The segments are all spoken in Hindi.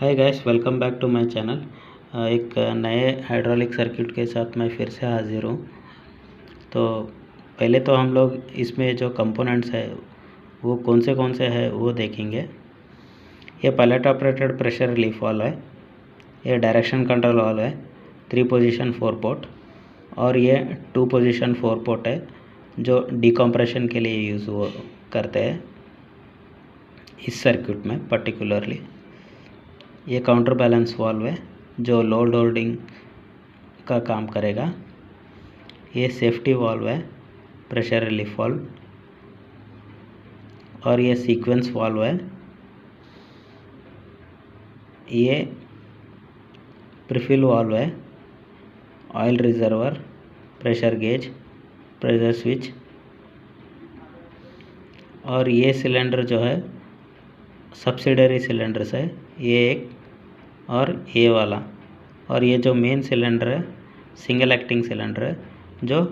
Hi guys, welcome back to my channel. एक नए हाइड्रोलिक सर्किट के साथ मैं फिर से हाज़िर हूँ। तो पहले तो हम लोग इसमें जो कंपोनेंट्स है वो कौन से हैं वो देखेंगे। ये pilot operated pressure relief valve है, ये डायरेक्शन कंट्रोल वाल्व है, 3 पोजीशन 4 पोर्ट, और ये 2 पोजीशन 4 पोर्ट है जो डिकम्प्रेशन के लिए यूज़ करते हैं इस सर्किट में पर्टिकुलरली। ये काउंटर बैलेंस वाल्व है जो लोड होल्डिंग का काम करेगा। ये सेफ्टी वाल्व है, प्रेशर रिलीफ वाल्व, और ये सीक्वेंस वाल्व है। ये प्रीफिल वाल्व है, oil reservoir, pressure gauge, pressure switch, और ये सिलेंडर जो है सब्सिडरी सिलेंडर्स है, ये एक और ये वाला, और ये जो मेन सिलेंडर है सिंगल एक्टिंग सिलेंडर है जो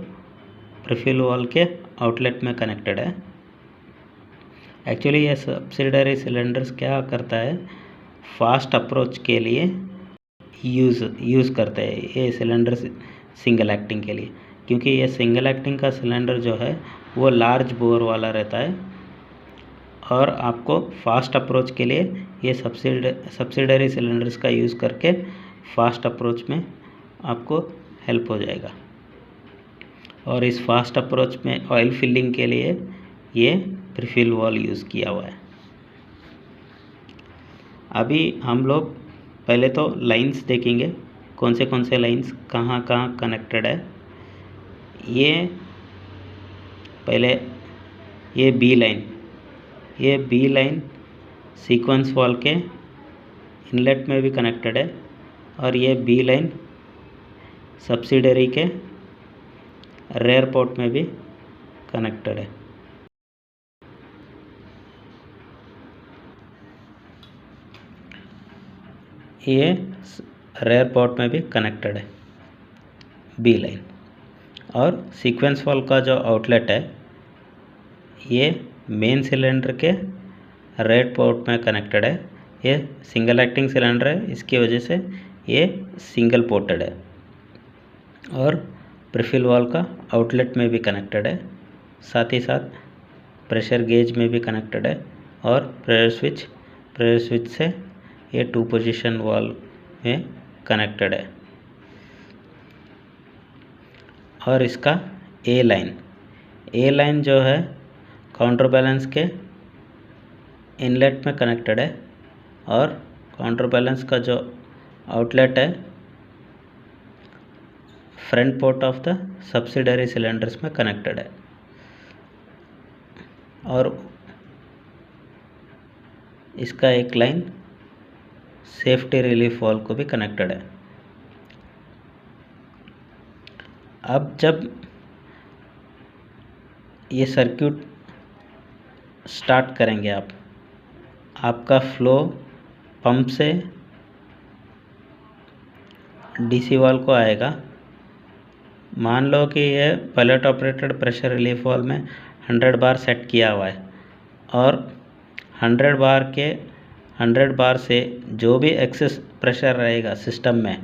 प्रीफिल वाल्व के आउटलेट में कनेक्टेड है। एक्चुअली ये सब्सिडरी सिलेंडर्स क्या करता है, फास्ट अप्रोच के लिए यूज़ करते हैं ये सिलेंडर सिंगल एक्टिंग के लिए, क्योंकि ये सिंगल एक्टिंग का सिलेंडर जो है वो लार्ज बोर वाला रहता है और आपको फास्ट अप्रोच के लिए ये सब्सिडरी सिलेंडर्स का यूज़ करके फास्ट अप्रोच में आपको हेल्प हो जाएगा। और इस फास्ट अप्रोच में ऑयल फिलिंग के लिए ये प्रीफिल वाल्व यूज़ किया हुआ है। अभी हम लोग पहले तो लाइंस देखेंगे, कौन से लाइंस कहाँ कनेक्टेड है। ये पहले ये बी लाइन सीक्वेंस वाल्व के इनलेट में भी कनेक्टेड है, और ये बी लाइन सब्सिडरी के रेयर पोर्ट में भी कनेक्टेड है। ये रेयर पोर्ट में भी कनेक्टेड है बी लाइन, और सीक्वेंस वाल्व का जो आउटलेट है ये मेन सिलेंडर के रेड पोर्ट में कनेक्टेड है। ये सिंगल एक्टिंग सिलेंडर है, इसकी वजह से ये सिंगल पोर्टेड है, और प्रीफिल वाल्व का आउटलेट में भी कनेक्टेड है, साथ ही साथ प्रेशर गेज में भी कनेक्टेड है, और प्रेशर स्विच से ये 2 पोजीशन वाल्व में कनेक्टेड है। और इसका ए लाइन जो है काउंटर बैलेंस के इनलेट में कनेक्टेड है, और काउंटर बैलेंस का जो आउटलेट है front port of the subsidiary cylinders में कनेक्टेड है, और इसका एक लाइन सेफ्टी रिलीफ वाल्व को भी कनेक्टेड है। अब जब ये सर्किट स्टार्ट करेंगे आपका फ्लो पंप से डीसी वाल्व को आएगा। मान लो कि ये pilot operated pressure relief valve में 100 बार सेट किया हुआ है, और 100 बार से जो भी एक्सेस प्रेशर रहेगा सिस्टम में,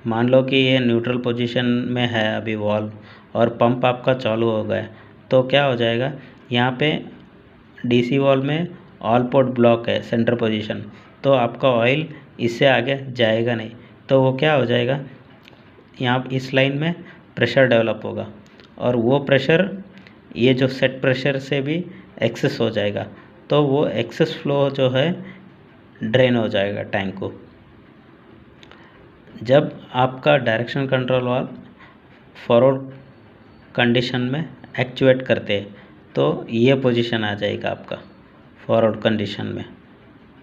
मान लो कि ये न्यूट्रल पोजीशन में है अभी वाल्व और पंप आपका चालू हो गया, तो क्या हो जाएगा, यहाँ पे डीसी वाल्व में ऑल पोर्ट ब्लॉक है सेंटर पोजीशन, तो आपका ऑयल इससे आगे जाएगा नहीं। तो वो क्या हो जाएगा, यहाँ इस लाइन में प्रेशर डेवलप होगा, और वो प्रेशर ये जो सेट प्रेशर से भी एक्सेस हो जाएगा, तो वो एक्सेस फ्लो जो है ड्रेन हो जाएगा टैंक को। जब आपका direction control valve forward condition में एक्चुएट करते हैं तो ये पोजीशन आ जाएगा आपका फॉरवर्ड कंडीशन में,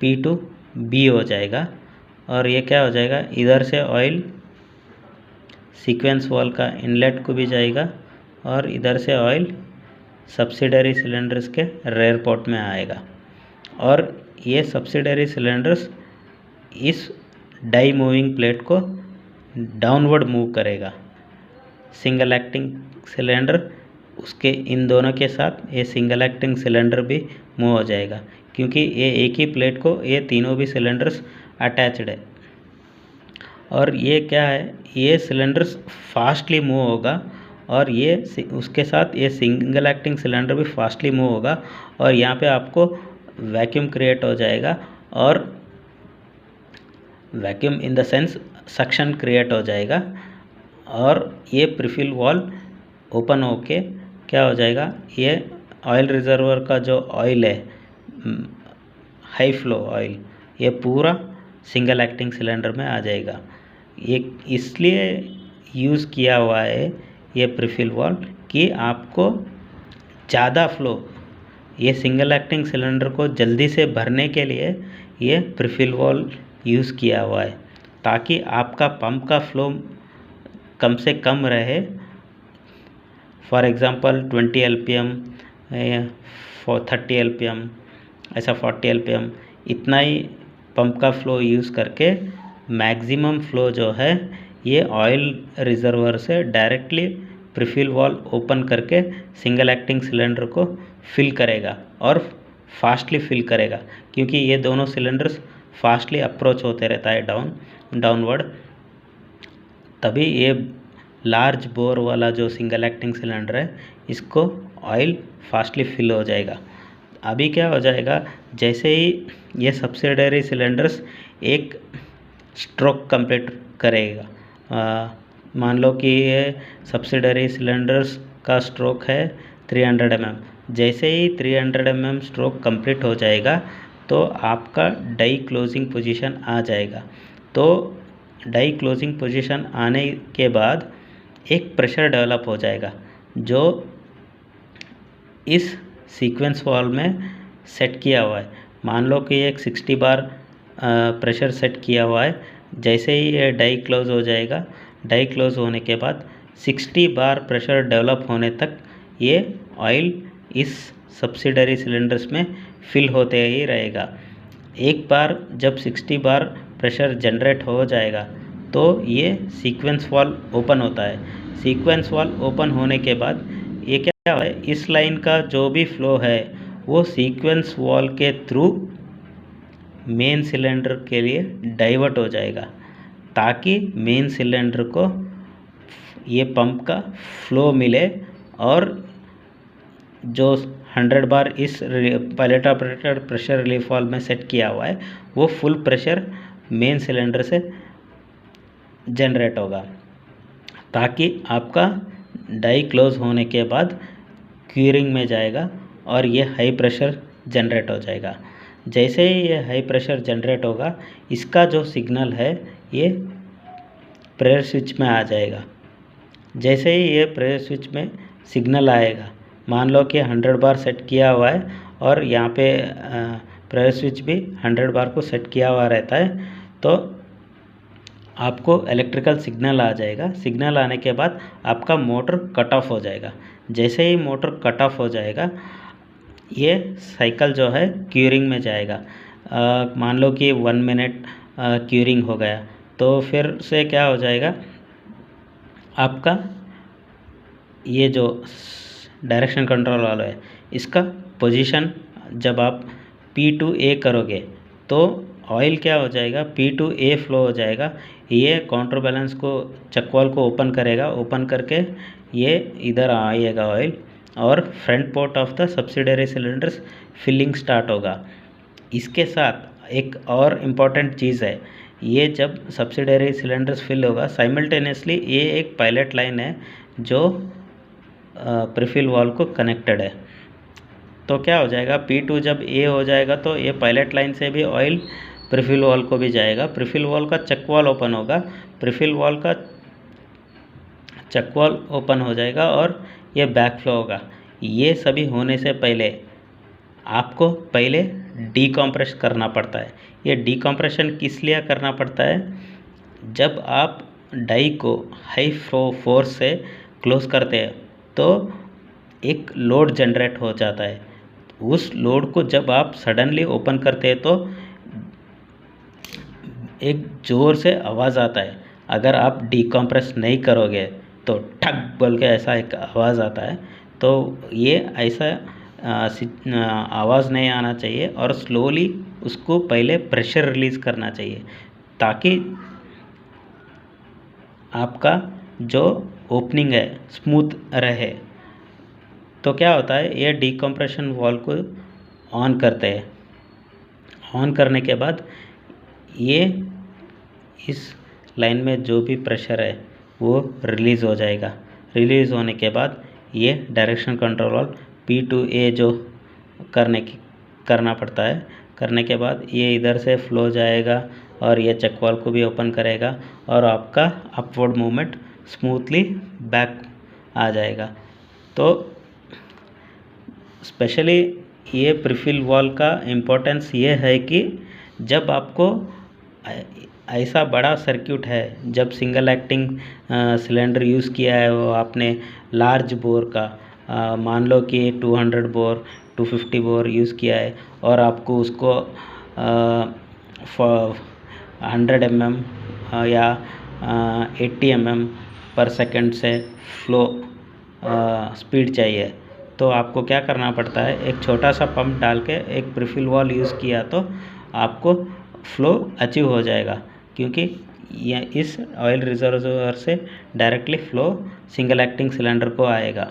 P2 B हो जाएगा, और ये क्या हो जाएगा, इधर से ऑयल सीक्वेंस वाल्व का इनलेट को भी जाएगा, और इधर से ऑयल सब्सिडरी सिलेंडर्स के रेयर पोर्ट में आएगा, और ये सब्सिडरी सिलेंडर्स इस डाई मूविंग प्लेट को डाउनवर्ड मूव करेगा। सिंगल एक्टिंग सिलेंडर उसके इन दोनों के साथ ये सिंगल एक्टिंग सिलेंडर भी मूव हो जाएगा, क्योंकि ये एक ही प्लेट को ये तीनों भी सिलेंडर्स अटैच्ड है। और ये क्या है, ये सिलेंडर्स फास्टली मूव होगा और ये उसके साथ ये सिंगल एक्टिंग सिलेंडर भी फास्टली मूव होगा और यहाँ पे आपको वैक्यूम क्रिएट हो जाएगा और vacuum in the sense suction create हो जाएगा और ये प्रीफिल वाल्व ओपन होके क्या हो जाएगा, ये ऑयल रिजर्वर का जो ऑयल है हाई फ्लो ऑयल, ये पूरा सिंगल एक्टिंग सिलेंडर में आ जाएगा। ये इसलिए यूज़ किया हुआ है ये प्रीफिल वाल्व कि आपको ज़्यादा फ्लो, ये सिंगल एक्टिंग सिलेंडर को जल्दी से भरने के लिए ये प्रीफिल वाल्व यूज़ किया हुआ है, ताकि आपका पंप का फ्लो कम से कम रहे। फॉर एग्ज़ाम्पल 20 LPM, 30 LPM, ऐसा 40 LPM, इतना ही पंप का फ्लो यूज़ करके मैक्सिमम फ्लो जो है ये ऑयल रिजर्वर से डायरेक्टली प्रीफिल वाल्व ओपन करके सिंगल एक्टिंग सिलेंडर को फिल करेगा और फास्टली फिल करेगा, क्योंकि ये दोनों सिलेंडर्स फास्टली अप्रोच होते रहता है डाउनवर्ड, तभी ये लार्ज बोर वाला जो सिंगल एक्टिंग सिलेंडर है इसको ऑयल फास्टली फिल हो जाएगा। अभी क्या हो जाएगा, जैसे ही ये सब्सिडरी सिलेंडर्स एक स्ट्रोक कंप्लीट करेगा, मान लो कि ये सब्सिडरी सिलेंडर्स का स्ट्रोक है 300 mm, जैसे ही 300 mm स्ट्रोक कंप्लीट हो जाएगा तो आपका डाई क्लोजिंग पोजीशन आ जाएगा। तो डाई क्लोजिंग पोजीशन आने के बाद एक प्रेशर डेवलप हो जाएगा जो इस सीक्वेंस वाल्व में सेट किया हुआ है। मान लो कि एक 60 बार प्रेशर सेट किया हुआ है, जैसे ही ये डाई क्लोज हो जाएगा, डाई क्लोज होने के बाद 60 बार प्रेशर डेवलप होने तक ये ऑयल इस सब्सिडरी सिलेंडर्स में फिल होते ही रहेगा। एक बार जब 60 बार प्रेशर जनरेट हो जाएगा तो ये सीक्वेंस वाल्व ओपन होता है। सीक्वेंस वाल्व ओपन होने के बाद ये क्या है, इस लाइन का जो भी फ्लो है वो सीक्वेंस वाल्व के थ्रू मेन सिलेंडर के लिए डाइवर्ट हो जाएगा, ताकि मेन सिलेंडर को ये पंप का फ्लो मिले और जो 100 बार इस pilot operated pressure relief valve में सेट किया हुआ है वो फुल प्रेशर मेन सिलेंडर से जनरेट होगा, ताकि आपका डाई क्लोज होने के बाद क्यूरिंग में जाएगा और ये हाई प्रेशर जनरेट हो जाएगा। जैसे ही ये हाई प्रेशर जनरेट होगा, इसका जो सिग्नल है ये प्रेशर स्विच में आ जाएगा। जैसे ही ये प्रेशर स्विच में सिग्नल आएगा, मान लो कि 100 बार सेट किया हुआ है और यहाँ पे प्रेशर स्विच भी 100 बार को सेट किया हुआ रहता है, तो आपको इलेक्ट्रिकल सिग्नल आ जाएगा। सिग्नल आने के बाद आपका मोटर कट ऑफ हो जाएगा। जैसे ही मोटर कट ऑफ हो जाएगा, ये साइकिल जो है क्यूरिंग में जाएगा। मान लो कि 1 मिनट क्यूरिंग हो गया, तो फिर से क्या हो जाएगा, आपका ये जो डायरेक्शन कंट्रोल वाला है इसका पोजीशन जब आप P to A करोगे तो ऑयल क्या हो जाएगा, P to A फ्लो हो जाएगा। ये काउंटर बैलेंस को चकवाल को ओपन करेगा, ओपन करके ये इधर आएगा ऑयल और front port of the subsidiary cylinders filling start होगा। इसके साथ एक और इम्पॉर्टेंट चीज़ है, ये जब सब्सिडरी सिलेंडर्स फिल होगा साइमल्टेनियसली ये एक पायलट लाइन है जो प्रीफिल वाल्व को कनेक्टेड है। तो क्या हो जाएगा, P2 जब A हो जाएगा तो ये पायलट लाइन से भी ऑयल प्रीफिल वाल्व को भी जाएगा। प्रीफिल वाल्व का चकवाल ओपन होगा, प्रीफिल वाल्व का चकवाल ओपन हो जाएगा और ये बैक फ्लो होगा। ये सभी होने से पहले आपको पहले डीकम्प्रेस करना पड़ता है। ये डीकम्प्रेशन किस लिए करना पड़ता है, जब आप डाई को हाई फ्लो फोर्स से क्लोज करते हैं तो एक लोड जनरेट हो जाता है। उस लोड को जब आप सडनली ओपन करते हैं तो एक ज़ोर से आवाज़ आता है। अगर आप डीकम्प्रेस नहीं करोगे तो ठक बोल के ऐसा एक आवाज़ आता है। तो ये ऐसा आवाज़ नहीं आना चाहिए और स्लोली उसको पहले प्रेशर रिलीज़ करना चाहिए ताकि आपका जो ओपनिंग है स्मूथ रहे। तो क्या होता है, ये डिकम्प्रेशन वाल्व को ऑन करते हैं। ऑन करने के बाद ये इस लाइन में जो भी प्रेशर है वो रिलीज़ हो जाएगा। रिलीज़ होने के बाद ये डायरेक्शन कंट्रोल वाल्व P2A जो करना पड़ता है, करने के बाद ये इधर से फ्लो जाएगा और ये चेक वाल्व को भी ओपन करेगा और आपका अपवर्ड मूवमेंट स्मूथली बैक आ जाएगा। तो स्पेशली ये प्रीफिल वाल्व का इम्पोर्टेंस ये है कि जब आपको ऐसा बड़ा सर्किट है, जब सिंगल एक्टिंग सिलेंडर यूज़ किया है वो आपने लार्ज बोर का, मान लो कि 200 बोर 250 बोर यूज़ किया है और आपको उसको 100 mm या 80 mm पर सेकंड से फ्लो स्पीड चाहिए, तो आपको क्या करना पड़ता है, एक छोटा सा पंप डाल के एक प्रीफिल वाल्व यूज़ किया तो आपको फ्लो अचीव हो जाएगा, क्योंकि ये इस ऑयल रिजर्वायर से directly flow single acting cylinder को आएगा।